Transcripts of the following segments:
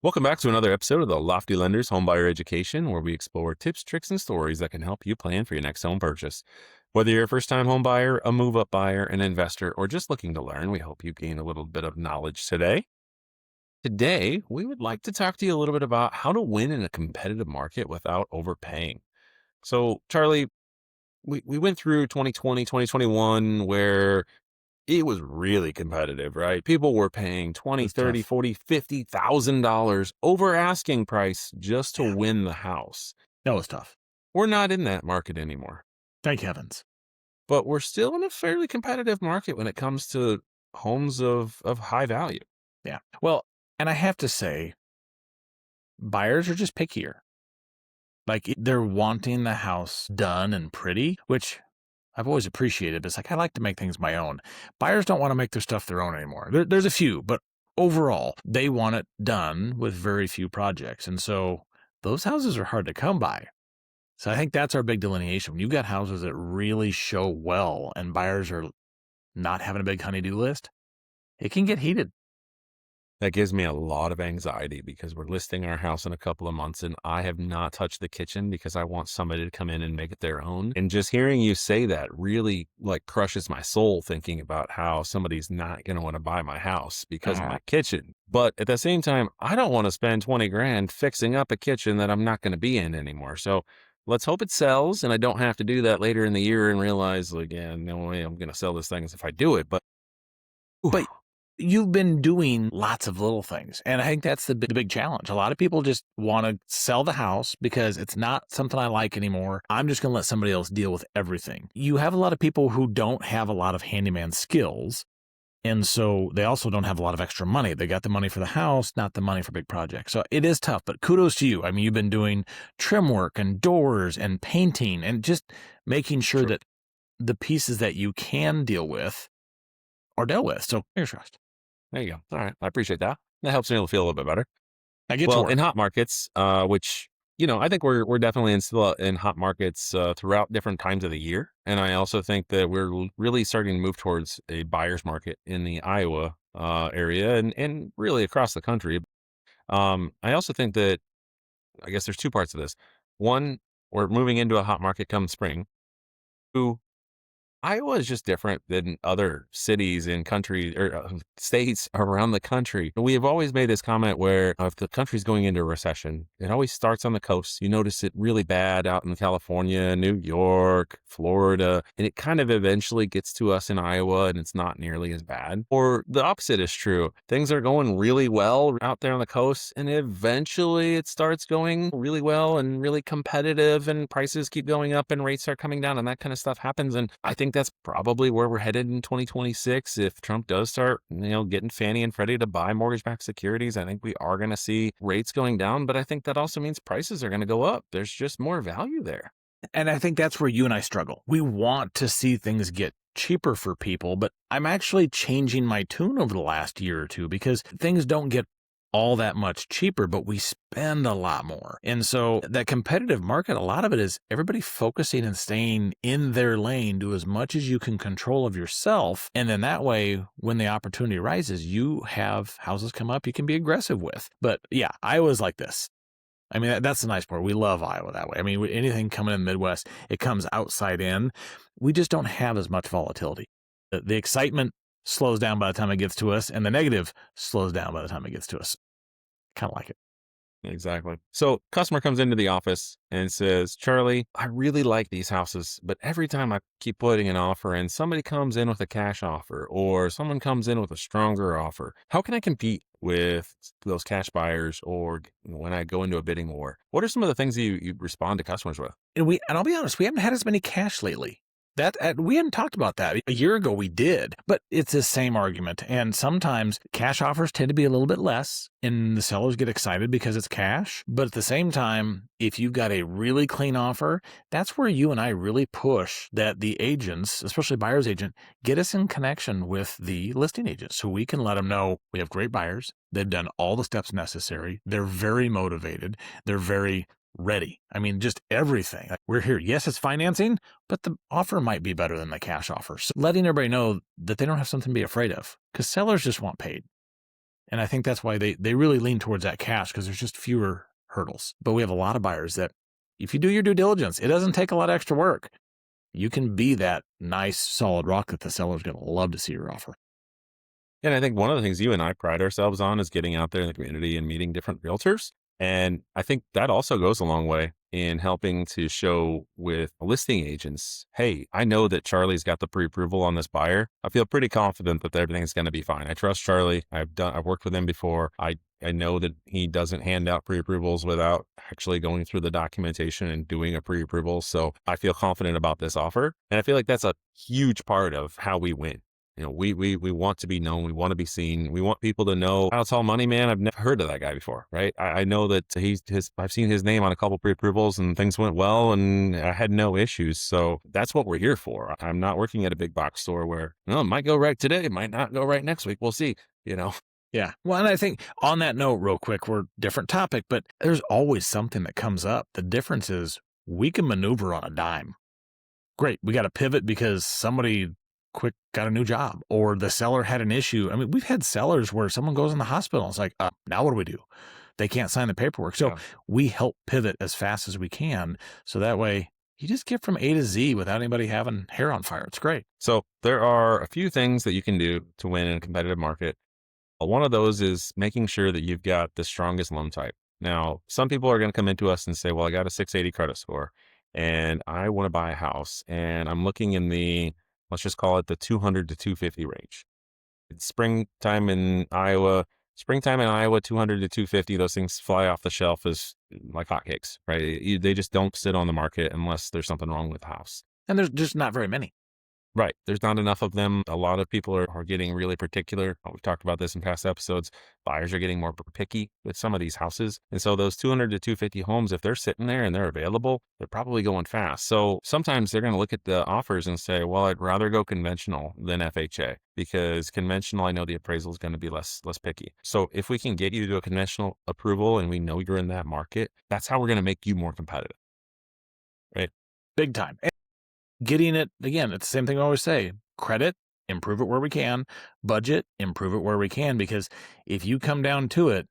Welcome back to another episode of the Lofty Lenders Homebuyer Education, where we explore tips, tricks, and stories that can help you plan for your next home purchase. Whether you're a first-time home buyer, a move-up buyer, an investor, or just looking to learn, we hope you gain a little bit of knowledge today. Today, we would like to talk to you a little bit about how to win in a competitive market without overpaying. So, Charlie, we went through 2020, 2021, where it was really competitive, right? People were paying It 20, was 30, tough. 40, $50,000 over asking price just to Yeah, win the house. that was tough. We're not in that market anymore, Thank heavens. but we're still in a fairly competitive market when it comes to homes of high value. Yeah. Well, and I have to say, buyers are just pickier. They're wanting the house done and pretty, which I've always appreciated. But it's like, I like to make things my own. Buyers don't want to make their stuff their own anymore. There's a few, but overall, they want it done with very few projects. And so those houses are hard to come by. So I think that's our big delineation. When you've got houses that really show well and buyers are not having a big honey-do list, it can get heated. That gives me a lot of anxiety because we're listing our house in a couple of months and I have not touched the kitchen because I want somebody to come in and make it their own. And just hearing you say that really crushes my soul, thinking about how somebody's not going to want to buy my house because of my kitchen. But at the same time, I don't want to spend 20 grand fixing up a kitchen that I'm not going to be in anymore. So let's hope it sells and I don't have to do that later in the year and realize, yeah, no way I'm going to sell this thing as if I do it. But you've been doing lots of little things. And I think that's the big challenge. A lot of people just want to sell the house because it's not something I like anymore. I'm just going to let somebody else deal with everything. You have a lot of people who don't have a lot of handyman skills. And so they also don't have a lot of extra money. They got the money for the house, not the money for big projects. So it is tough, but kudos to you. I mean, you've been doing trim work and doors and painting and just making sure True. that the pieces that you can deal with are dealt with. So fingers crossed. There you go. All right. I appreciate that. That helps me feel a little bit better. I get to Well, work. in hot markets, which, I think we're definitely still in hot markets throughout different times of the year. And I also think that we're really starting to move towards a buyer's market in the Iowa area and really across the country. I also think that, I guess there's two parts of this. One, we're moving into a hot market come spring. Two, Iowa is just different than other cities in country or states around the country. We have always made this comment where if the country's going into a recession, it always starts on the coast. You notice it really bad out in California, New York, Florida, and it kind of eventually gets to us in Iowa and it's not nearly as bad. Or the opposite is true. Things are going really well out there on the coast and eventually it starts going really well and really competitive and prices keep going up and rates are coming down and that kind of stuff happens. And I think that's probably where we're headed in 2026. If Trump does start, getting Fannie and Freddie to buy mortgage-backed securities, I think we are going to see rates going down, but I think that also means prices are going to go up. There's just more value there. And I think that's where you and I struggle. We want to see things get cheaper for people, but I'm actually changing my tune over the last year or two because things don't get all that much cheaper, but we spend a lot more. And so that competitive market, a lot of it is everybody focusing and staying in their lane, do as much as you can control of yourself. And then that way, when the opportunity arises, you have houses come up you can be aggressive with. But yeah, Iowa's like this. I mean, that's the nice part. We love Iowa that way. I mean, anything coming in the Midwest, it comes outside in. We just don't have as much volatility. The excitement slows down by the time it gets to us, and the negative slows down by the time it gets to us. Kind of like it. Exactly. So customer comes into the office and says, Charlie, I really like these houses, but every time I keep putting an offer in, somebody comes in with a cash offer or someone comes in with a stronger offer. How can I compete with those cash buyers or when I go into a bidding war? What are some of the things you respond to customers with? And I'll be honest, we haven't had as many cash lately. We hadn't talked about that. A year ago we did, but it's the same argument. And sometimes cash offers tend to be a little bit less and the sellers get excited because it's cash. But at the same time, if you've got a really clean offer, that's where you and I really push that the agents, especially buyer's agent, get us in connection with the listing agent so we can let them know we have great buyers. They've done all the steps necessary. They're very motivated. They're very ready. I mean, just everything. We're here. Yes, it's financing, but the offer might be better than the cash offer. So letting everybody know that they don't have something to be afraid of because sellers just want paid. And I think that's why they really lean towards that cash because there's just fewer hurdles. But we have a lot of buyers that if you do your due diligence, it doesn't take a lot of extra work. You can be that nice, solid rock that the seller's going to love to see your offer. And I think one of the things you and I pride ourselves on is getting out there in the community and meeting different realtors. And I think that also goes a long way in helping to show with listing agents, hey, I know that Charlie's got the pre-approval on this buyer. I feel pretty confident that everything's going to be fine. I trust Charlie. I've worked with him before. I know that he doesn't hand out pre-approvals without actually going through the documentation and doing a pre-approval. So I feel confident about this offer. And I feel like that's a huge part of how we win. We want to be known. We want to be seen. We want people to know, I'll tell Money Man, I've never heard of that guy before, right? I know that I've seen his name on a couple pre-approvals and things went well and I had no issues. So that's what we're here for. I'm not working at a big box store where, it might go right today. It might not go right next week. We'll see, Yeah. Well, and I think on that note, real quick, we're different topic, but there's always something that comes up. The difference is we can maneuver on a dime. Great. We got to pivot because somebody quick got a new job or the seller had an issue. I mean, we've had sellers where someone goes in the hospital. It's like, now what do we do? They can't sign the paperwork. So Yeah. we help pivot as fast as we can. So that way you just get from A to Z without anybody having hair on fire. It's great. So there are a few things that you can do to win in a competitive market. One of those is making sure that you've got the strongest loan type. Now, some people are going to come into us and say, well, I got a 680 credit score and I want to buy a house and I'm looking in let's just call it the 200 to 250 range. It's springtime in Iowa, 200 to 250, those things fly off the shelf as like hotcakes, right? They just don't sit on the market unless there's something wrong with the house. And there's just not very many. Right. There's not enough of them. A lot of people are getting really particular. We've talked about this in past episodes. Buyers are getting more picky with some of these houses. And so those 200 to 250 homes, if they're sitting there and they're available, they're probably going fast. So sometimes they're going to look at the offers and say, well, I'd rather go conventional than FHA because conventional, I know the appraisal is going to be less picky. So if we can get you to a conventional approval and we know you're in that market, that's how we're going to make you more competitive. Right. Big time. Getting it, again, it's the same thing I always say, credit, improve it where we can, budget, improve it where we can, because if you come down to it,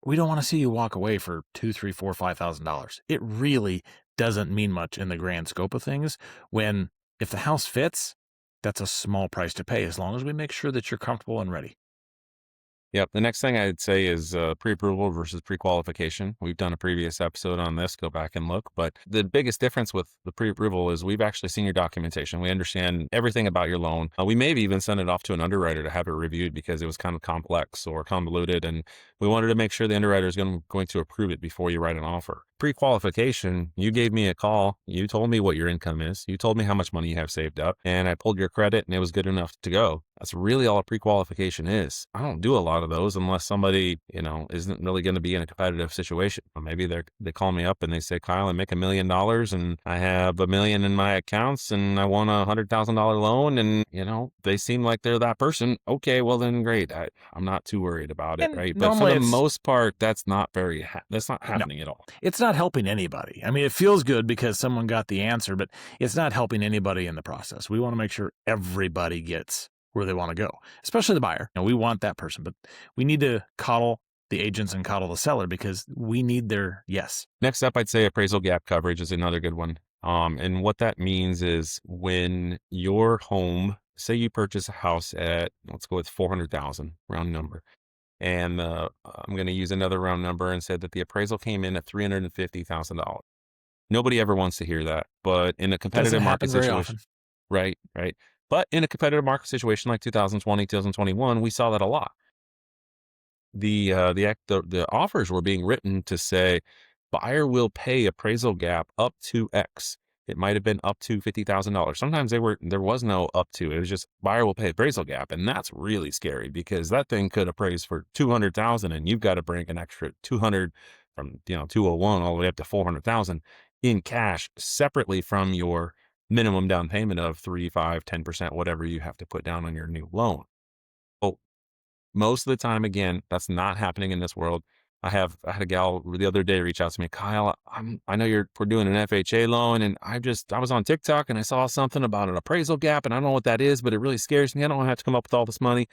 we don't want to see you walk away for $2,000, $3,000, $4,000, $5,000. It really doesn't mean much in the grand scope of things when if the house fits, that's a small price to pay as long as we make sure that you're comfortable and ready. Yep. The next thing I'd say is pre-approval versus pre-qualification. We've done a previous episode on this. Go back and look. But the biggest difference with the pre-approval is we've actually seen your documentation. We understand everything about your loan. We may have even sent it off to an underwriter to have it reviewed because it was kind of complex or convoluted. And we wanted to make sure the underwriter is going to approve it before you write an offer. Pre-qualification, you gave me a call. You told me what your income is. You told me how much money you have saved up. And I pulled your credit and it was good enough to go. That's really all a pre-qualification is. I don't do a lot of those unless somebody, isn't really going to be in a competitive situation. Or maybe they call me up and they say, Kyle, I make $1 million and I have $1 million in my accounts and I want $100,000 loan. And, they seem like they're that person. Okay, well then great. I'm not too worried about it, And right? But for the most part, that's not that's not happening at all. It's not helping anybody. I mean, it feels good because someone got the answer, but it's not helping anybody in the process. We want to make sure everybody gets where they want to go, especially the buyer. We want that person, but we need to coddle the agents and coddle the seller because we need their yes. Next up, I'd say appraisal gap coverage is another good one. And what that means is when your home, say you purchase a house at, let's go with 400,000 round number. And I'm going to use another round number and say that the appraisal came in at $350,000. Nobody ever wants to hear that, but in a competitive market situation, right. But in a competitive market situation like 2020, 2021, we saw that a lot. The offers were being written to say buyer will pay appraisal gap up to X. It might have been up to $50,000. Sometimes there was no up to. It was just buyer will pay appraisal gap, and that's really scary because that thing could appraise for $200,000, and you've got to bring an extra 200 from 201 all the way up to 400,000 in cash separately from your minimum down payment of 3, 5, 10%, whatever you have to put down on your new loan. Oh, most of the time, again, that's not happening in this world. I had a gal the other day reach out to me, Kyle, I know we're doing an FHA loan and I was on TikTok and I saw something about an appraisal gap and I don't know what that is, but it really scares me. I don't want to have to come up with all this money.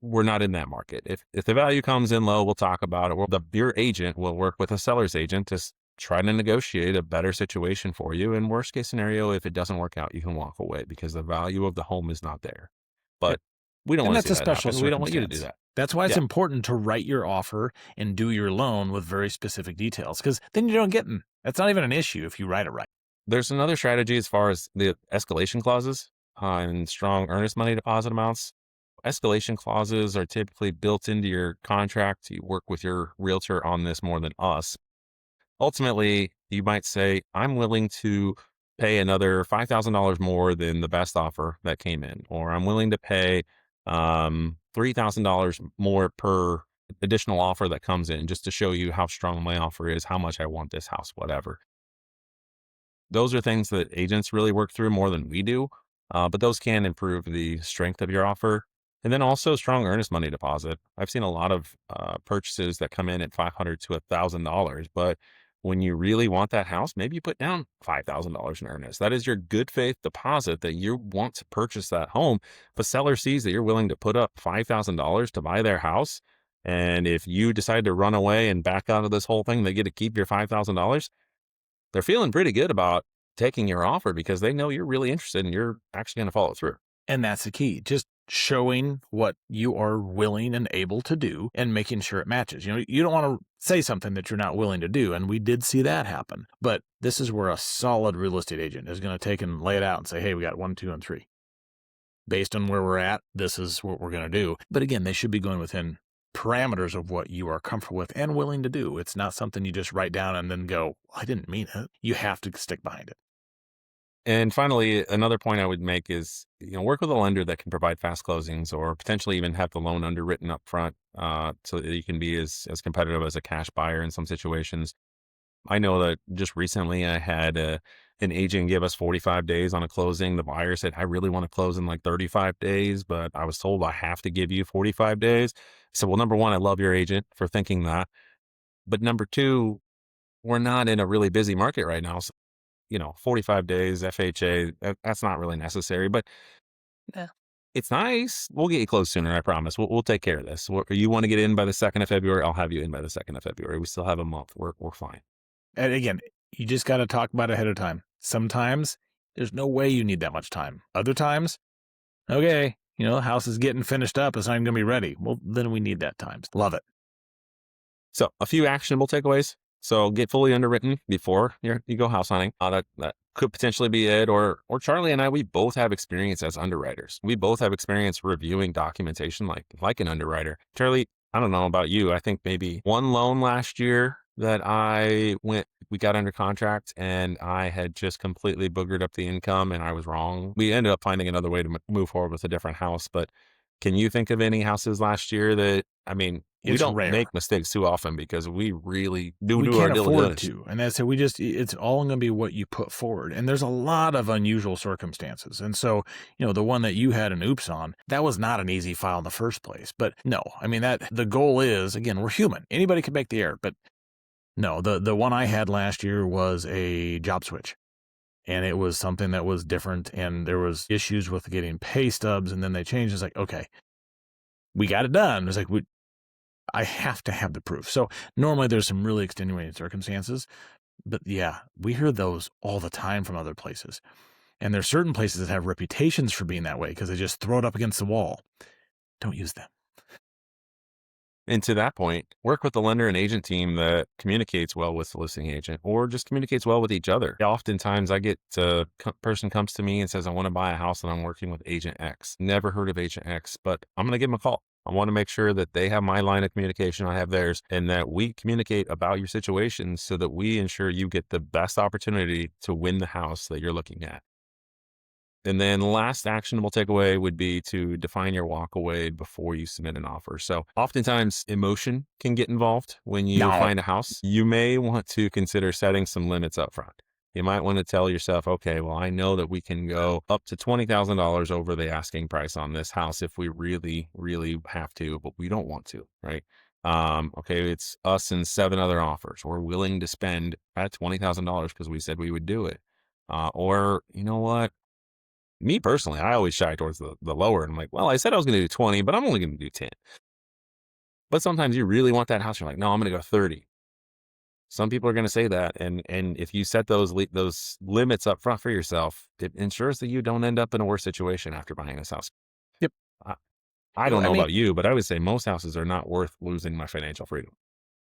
we're not in that market. If the value comes in low, we'll talk about it. Well, your agent will work with a seller's agent to try to negotiate a better situation for you. And worst case scenario, if it doesn't work out, you can walk away because the value of the home is not there. And But we don't and want to that's see a that special happen. We don't want you to do circumstance. that. That's why it's Yeah. important to write your offer and do your loan with very specific details, because then you don't get them. That's not even an issue if you write it right. There's another strategy as far as the escalation clauses and strong earnest money deposit amounts. Escalation clauses are typically built into your contract. You work with your realtor on this more than us. Ultimately, you might say, I'm willing to pay another $5,000 more than the best offer that came in, or I'm willing to pay $3,000 more per additional offer that comes in just to show you how strong my offer is, how much I want this house, whatever. Those are things that agents really work through more than we do, but those can improve the strength of your offer. And then also strong earnest money deposit. I've seen a lot of purchases that come in at $500 to $1,000, but when you really want that house, maybe you put down $5,000 in earnest. That is your good faith deposit that you want to purchase that home. If a seller sees that you're willing to put up $5,000 to buy their house, and if you decide to run away and back out of this whole thing, they get to keep your $5,000. They're feeling pretty good about taking your offer because they know you're really interested and you're actually going to follow through. And that's the key. Just showing what you are willing and able to do and making sure it matches. You don't want to say something that you're not willing to do. And we did see that happen. But this is where a solid real estate agent is going to take and lay it out and say, hey, we got 1, 2, and 3. Based on where we're at, this is what we're going to do. But again, they should be going within parameters of what you are comfortable with and willing to do. It's not something you just write down and then go, I didn't mean it. You have to stick behind it. And finally, another point I would make is, work with a lender that can provide fast closings or potentially even have the loan underwritten up front so that you can be as competitive as a cash buyer in some situations. I know that just recently I had an agent give us 45 days on a closing. The buyer said, I really want to close in like 35 days, but I was told I have to give you 45 days. I said, well, number one, I love your agent for thinking that. But number two, we're not in a really busy market right now. So, 45 days FHA, that's not really necessary, but eh, it's nice. We'll get you closed sooner. I promise. We'll take care of this. You want to get in by the 2nd of February? I'll have you in by the 2nd of February. We still have a month. We're fine. And again, you just got to talk about it ahead of time. Sometimes there's no way you need that much time. Other times, okay, the house is getting finished up. It's not even going to be ready. Well, then we need that time. Love it. So a few actionable takeaways. So get fully underwritten before you go house hunting. That could potentially be it. Or Charlie and I, we both have experience as underwriters. We both have experience reviewing documentation like an underwriter. Charlie, I don't know about you. I think maybe one loan last year that we got under contract and I had just completely boogered up the income and I was wrong. We ended up finding another way to move forward with a different house. But can you think of any houses last year that, we It's don't rare. make mistakes too often because we really do We our can't afford diligence. to. And that's it. It's all going to be what you put forward. And there's a lot of unusual circumstances. And so, the one that you had an oops on, that was not an easy file in the first place. But no, the goal is, again, we're human. Anybody can make the error. But no, the one I had last year was a job switch. And it was something that was different. And there was issues with getting pay stubs. And then they changed. It's like, okay, we got it done. It's like, I have to have the proof. So normally there's some really extenuating circumstances, but yeah, we hear those all the time from other places. And there's certain places that have reputations for being that way because they just throw it up against the wall. Don't use them. And to that point, work with the lender and agent team that communicates well with the listing agent or just communicates well with each other. Oftentimes I get a person comes to me and says, I want to buy a house and I'm working with agent X. Never heard of agent X, but I'm going to give them a call. I want to make sure that they have my line of communication, I have theirs, and that we communicate about your situation so that we ensure you get the best opportunity to win the house that you're looking at. And then last actionable takeaway would be to define your walk away before you submit an offer. So oftentimes emotion can get involved when you No. find a house. You may want to consider setting some limits up front. You might want to tell yourself, okay, well, I know that we can go up to $20,000 over the asking price on this house if we really, really have to, but we don't want to, right? Okay, it's us and 7 other offers. We're willing to spend at $20,000 because we said we would do it. Or you know what? Me personally, I always shy towards the lower. And I'm like, well, I said I was going to do 20, but I'm only going to do 10. But sometimes you really want that house. You're like, no, I'm going to go 30. Some people are going to say that, and if you set those limits up front for yourself, it ensures that you don't end up in a worse situation after buying this house. Yep. I, I Well, don't I know mean, about you, but I would say most houses are not worth losing my financial freedom.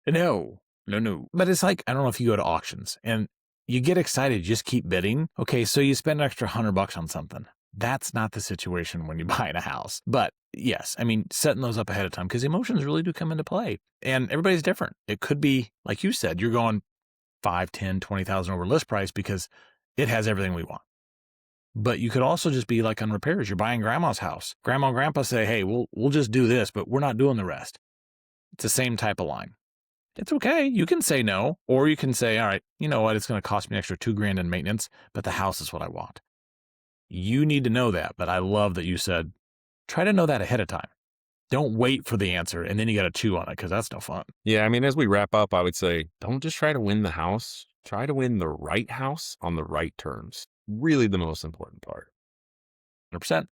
no, no, no. But it's like, I don't know if you go to auctions and you get excited, you just keep bidding. Okay, so you spend an extra $100 on something. That's not the situation when you buy a house. But yes, I mean, setting those up ahead of time because emotions really do come into play. And everybody's different. It could be, like you said, you're going 5, 10, 20,000 over list price because it has everything we want. But you could also just be like on repairs. You're buying grandma's house. Grandma and grandpa say, hey, we'll just do this, but we're not doing the rest. It's the same type of line. It's okay. You can say no, or you can say, all right, you know what? It's going to cost me an extra $2,000 in maintenance, but the house is what I want. You need to know that. But I love that you said, try to know that ahead of time. Don't wait for the answer and then you got to chew on it because that's no fun. Yeah, I mean, as we wrap up, I would say don't just try to win the house. Try to win the right house on the right terms. Really the most important part. 100%.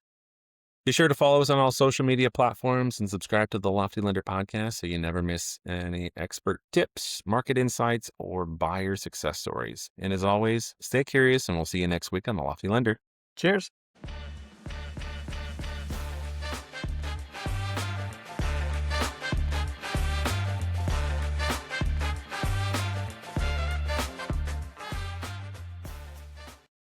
Be sure to follow us on all social media platforms and subscribe to the Lofty Lender podcast so you never miss any expert tips, market insights, or buyer success stories. And as always, stay curious and we'll see you next week on the Lofty Lender. Cheers.